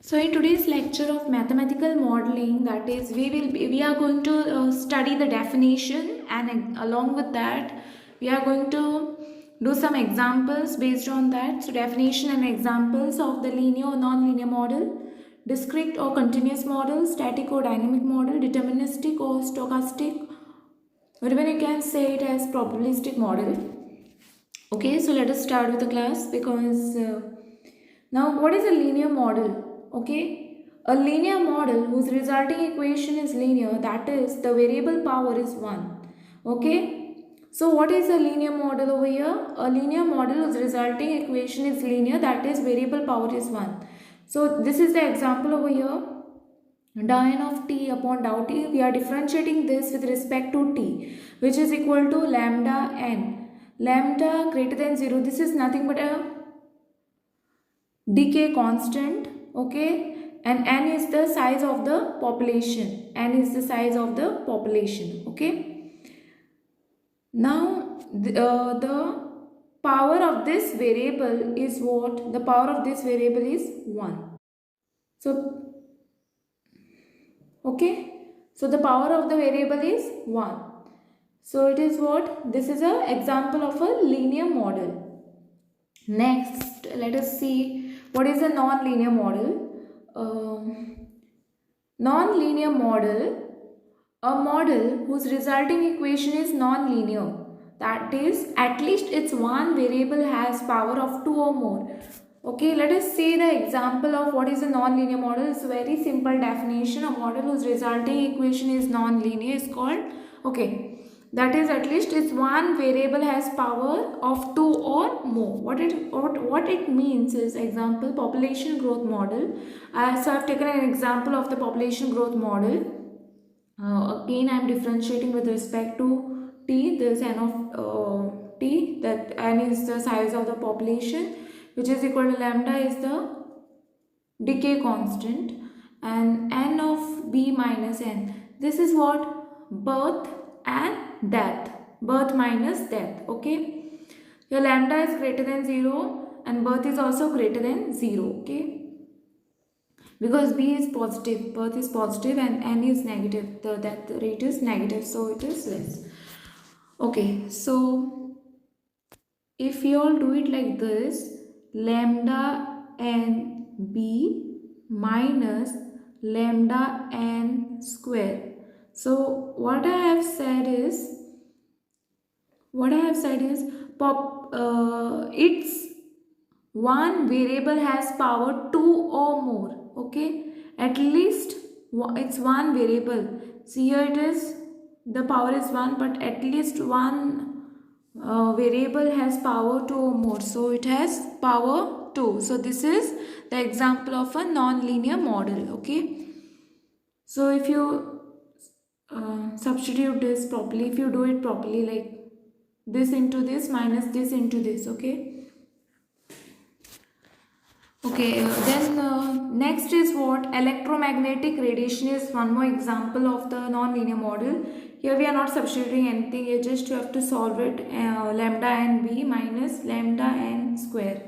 So in today's lecture of mathematical modeling, that is, we are going to study the definition, and along with that, we are going to do some examples based on that. So definition and examples of the linear or non-linear model, discrete or continuous model, static or dynamic model, deterministic or stochastic, or even you can say it as probabilistic model. Okay, so let us start with the class because now what is a linear model? Okay, a linear model whose resulting equation is linear, that is, the variable power is 1. Okay, so what is a linear model over here? A linear model whose resulting equation is linear, that is, variable power is 1. So this is the example over here. Dou n of t upon dou t, we are differentiating this with respect to t, which is equal to lambda n. Lambda greater than 0, this is nothing but a decay constant, okay, and n is the size of the population. N is the size of the population, okay. Now the power of this variable is what? The power of this variable is 1. So okay, so the power of the variable is 1. So it is what? This is an example of a linear model. Next, let us see what is a non-linear model. Non-linear model, a model whose resulting equation is non-linear. That is, at least its one variable has power of 2 or more. Okay, let us see the example of what is a non-linear model. It's a very simple definition. A model whose resulting equation is non-linear is called, okay, that is, at least its one variable has power of 2 or more. What it means is, example, population growth model. So I have taken an example of the population growth model. Again, I am differentiating with respect to t. This n of t, that n is the size of the population, which is equal to lambda is the decay constant, and n of b minus n. This is what? Birth and death. Birth minus death. Okay. Your lambda is greater than 0 and birth is also greater than 0. Okay. Because b is positive, birth is positive, and n is negative. The death rate is negative, so it is less. Okay. So if you all do it like this, lambda n b minus lambda n square. So what I have said is it's one variable has power 2 or more. Okay, at least it's one variable. See, here it is, the power is 1, but at least one variable has power 2 or more, so it has power 2. So this is the example of a non-linear model. Okay, so if you substitute this properly, if you do it properly, like this into this minus this into this, okay. Okay, then next is what? Electromagnetic radiation is one more example of the non-linear model. Here we are not substituting anything, you just have to solve it. Lambda n b minus lambda n square.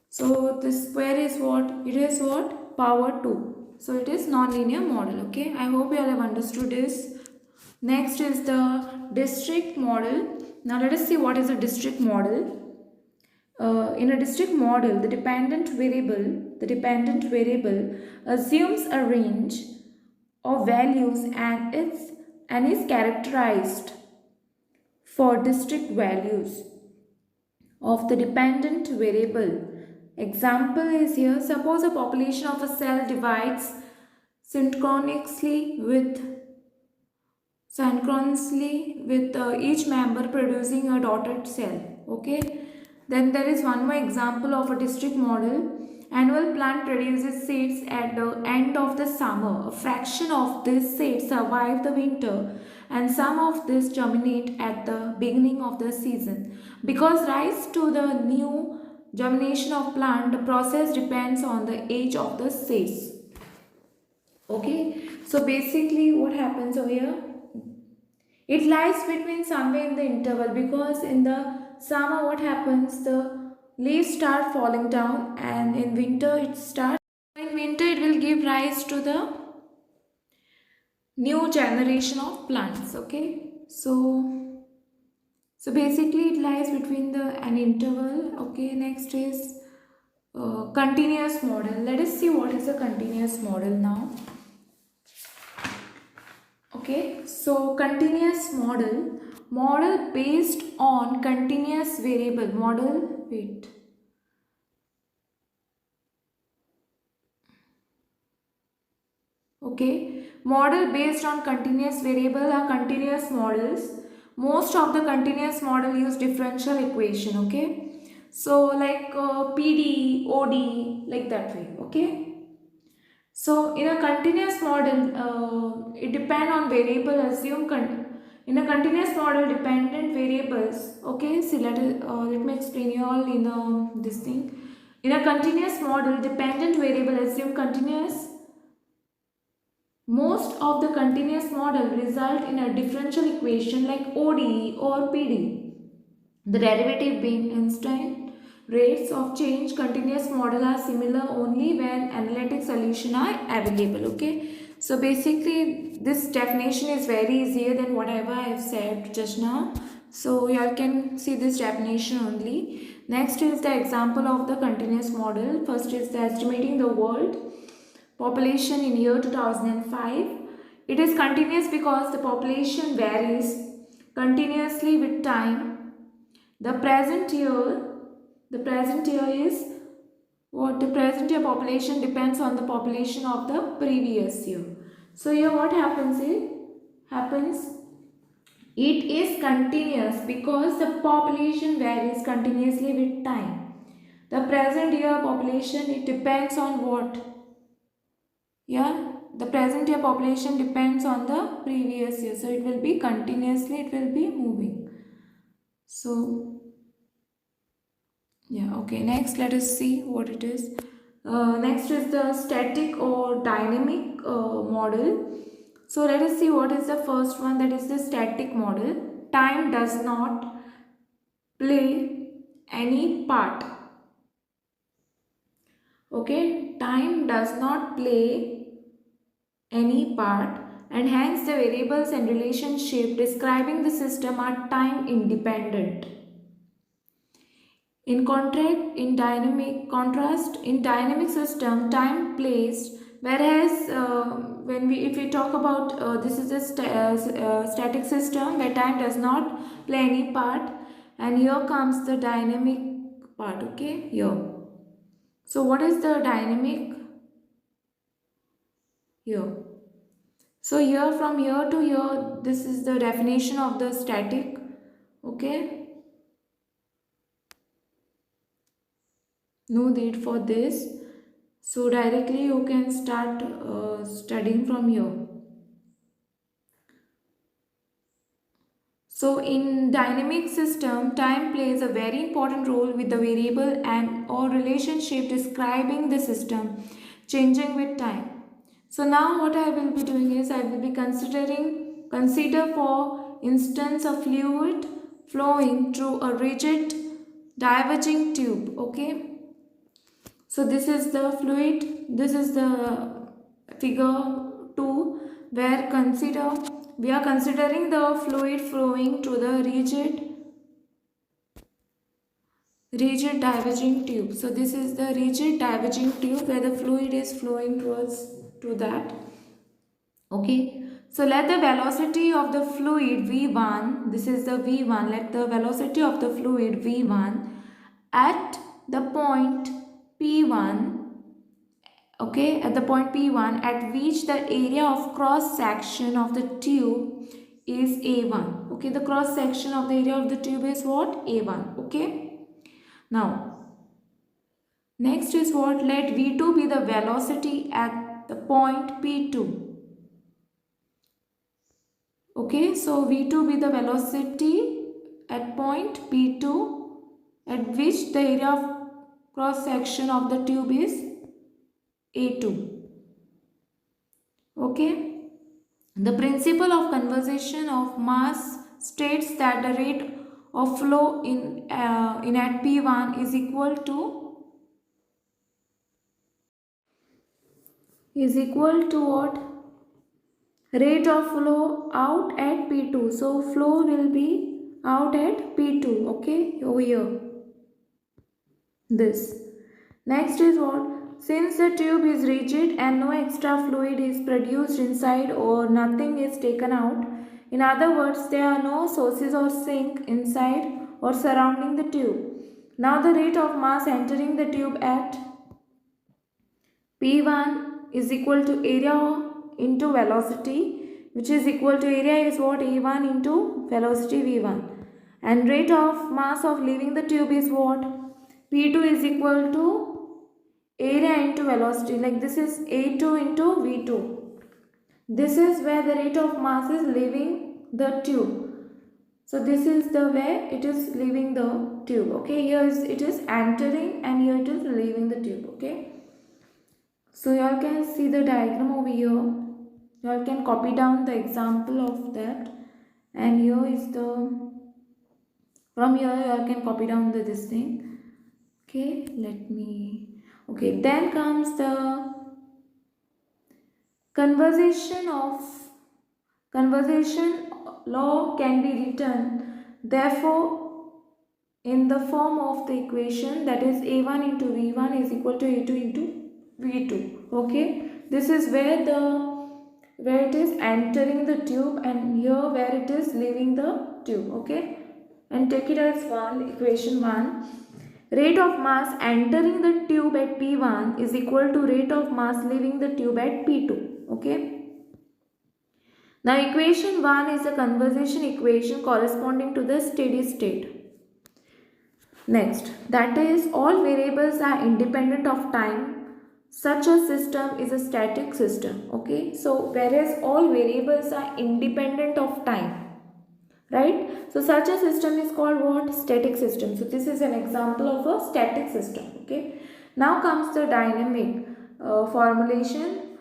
So this square is what? It is what? Power 2. So it is non-linear model. Okay, I hope you all have understood this. Next is the district model. Now let us see what is a district model. In a district model, the dependent variable assumes a range of values and is characterized for district values of the dependent variable. Example is here. Suppose a population of a cell divides synchronously with each member producing a dotted cell. Okay. Then there is one more example of a district model. Annual plant produces seeds at the end of the summer. A fraction of these seeds survive the winter and some of this germinate at the beginning of the season. Because rise to the new germination of plant, the process depends on the age of the seeds. Okay, so basically what happens over here? It lies between somewhere in the interval, because in the summer what happens, the leaves start falling down, and in winter give rise to the new generation of plants. Okay, so basically it lies between the an interval. Okay, next is continuous model. Let us see what is a continuous model now. Okay, so continuous model based on continuous variable model. Wait. Okay, model based on continuous variable are continuous models. Most of the continuous model use differential equation. Okay, so like PD, OD, like that way. Okay. So in a continuous model, it depend on variable. Assume in a continuous model, dependent variables. Okay, see let me explain you all in this thing. In a continuous model, dependent variable assume continuous. Most of the continuous model result in a differential equation like ODE or PD. The derivative being instant. Rates of change continuous model are similar only when analytic solution are available. Okay, so basically this definition is very easier than whatever I have said just now. So you all can see this definition only. Next is the example of the continuous model. First is the estimating the world population in year 2005. It is continuous because the population varies continuously with time. The present year is what the present year population depends on the population of the previous year. So here what happens it is continuous because the population varies continuously with time. The present year population, it depends on what? Yeah, the present year population depends on the previous year. So it will be continuously, it will be moving. So yeah, okay, next let us see what it is. Next is the static or dynamic model. So let us see what is the first one, that is the static model. Time does not play any part. Okay, time does not play any part, and hence the variables and relationship describing the system are time independent. In contrast, in dynamic system, time plays. Whereas if we talk about this is a static system where time does not play any part, and here comes the dynamic part. Okay, here. So what is the dynamic? Here. So here from here to here, this is the definition of the static. Okay. No need for this. So directly you can start studying from here. So in dynamic system, time plays a very important role with the variable and or relationship describing the system changing with time. So now what I will be doing is I will be consider for instance a fluid flowing through a rigid diverging tube. Okay. So this is the fluid, this is the figure 2 where we are considering the fluid flowing through the rigid diverging tube. So this is the rigid diverging tube where the fluid is flowing to that. Okay. So let the velocity of the fluid V1, this is the V1, let the velocity of the fluid V1 at the point P1, okay, at the point P1 at which the area of cross section of the tube is A1. Okay, the cross section of the area of the tube is what? A1. Okay. Now, next is what? Let V2 be the velocity at the point P2. Okay, so V2 be the velocity at point P2 at which the area of cross section of the tube is A2. Okay. The principle of conservation of mass states that the rate of flow in at P1 is equal to is equal to what? Rate of flow out at P2. So flow will be out at P2. Okay, over here. This. Next is what? Since the tube is rigid and no extra fluid is produced inside or nothing is taken out, in other words, there are no sources or sink inside or surrounding the tube. Now the rate of mass entering the tube at P1 is equal to area into velocity, which is equal to area is what? A1 into velocity V1. And rate of mass of leaving the tube is what? P2 is equal to area into velocity, like this is A2 into V2. This is where the rate of mass is leaving the tube. So this is the way it is leaving the tube. Okay, here it is entering and here it is leaving the tube. Okay. So you all can see the diagram over here. You all can copy down the example of that. And here is the, from here you all can copy down this thing. Okay, okay, then comes the conversation law can be written therefore in the form of the equation, that is A1 into V1 is equal to A2 into V2. Okay, this is where it is entering the tube and here where it is leaving the tube. Okay, and take it as equation 1. Rate of mass entering the tube at P1 is equal to rate of mass leaving the tube at P2. Okay. Now equation 1 is a conservation equation corresponding to the steady state. Next, that is all variables are independent of time. Such a system is a static system. Okay. So whereas all variables are independent of time. Right? So such a system is called what? Static system. So this is an example of a static system. Okay. Now comes the dynamic formulation.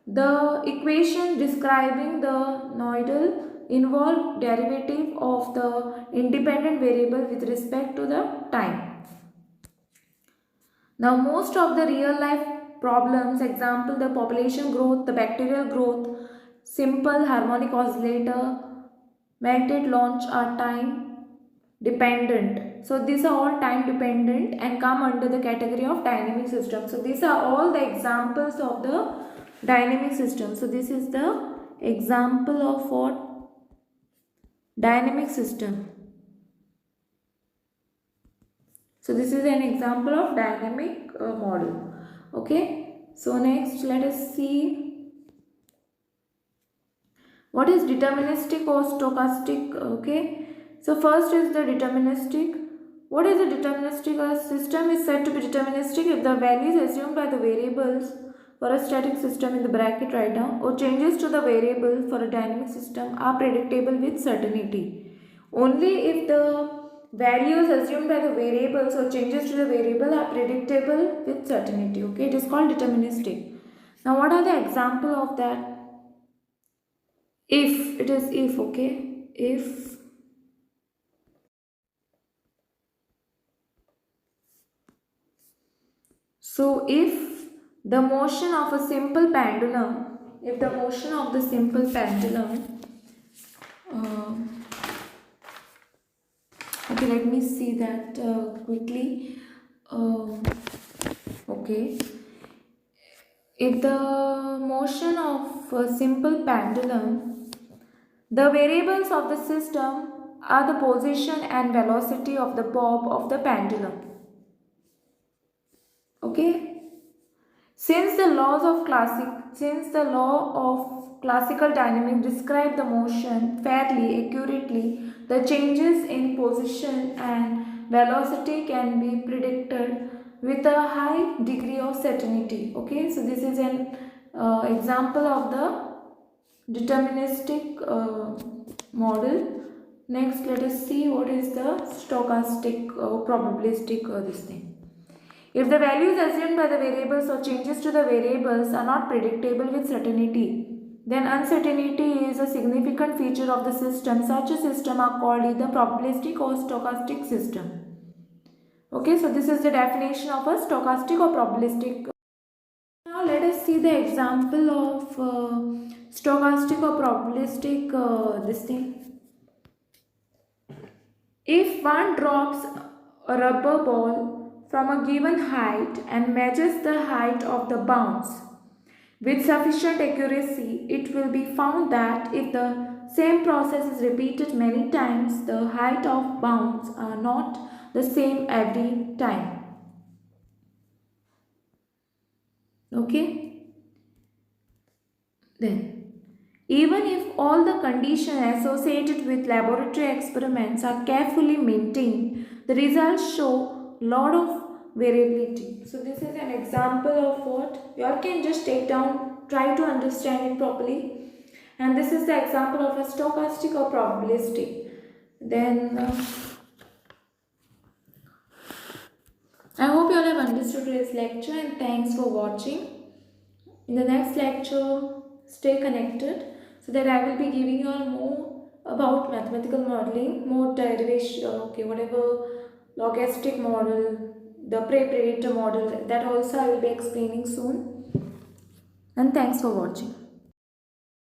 The equation describing the nodal involve derivative of the independent variable with respect to the time. Now most of the real life problems, example the population growth, the bacterial growth, simple harmonic oscillator, melted launch are time dependent. So these are all time dependent and come under the category of dynamic system. So these are all the examples of the dynamic system. So this is the example of what? Dynamic system. So this is an example of dynamic model. Okay. So next let us see what is deterministic or stochastic. Okay. So first is the deterministic. What is a deterministic? A system is said to be deterministic if the values assumed by the variables for a static system in the bracket write down or changes to the variable for a dynamic system are predictable with certainty. Only if the values assumed by the variables or changes to the variable are predictable with certainty. Okay, it is called deterministic. Now what are the example of that? If, it is if, okay, if so if the motion of a simple pendulum, okay, let me see that quickly. Okay, if the motion of a simple pendulum, the variables of the system are the position and velocity of the bob of the pendulum. Okay. Since the law of classical dynamics describe the motion fairly accurately, the changes in position and velocity can be predicted with a high degree of certainty. Okay, so this is an example of the deterministic model. Next, let us see what is the stochastic probabilistic this thing. If the values assumed by the variables or changes to the variables are not predictable with certainty, then uncertainty is a significant feature of the system. Such a system are called either probabilistic or stochastic system. Okay, so this is the definition of a stochastic or probabilistic. Now let us see the example of stochastic or probabilistic this thing. If one drops a rubber ball from a given height and measures the height of the bounce with sufficient accuracy, it will be found that if the same process is repeated many times, the height of bounce are not the same every time. Okay? Then, even if all the conditions associated with laboratory experiments are carefully maintained, the results show lot of variability. So this is an example of what you all can just take down, try to understand it properly. And this is the example of a stochastic or probabilistic. Then I hope you all have understood today's lecture, and thanks for watching. In the next lecture, stay connected so that I will be giving you all more about mathematical modeling, more derivation, whatever logistic model, the preparator model, that also I will be explaining soon. And thanks for watching.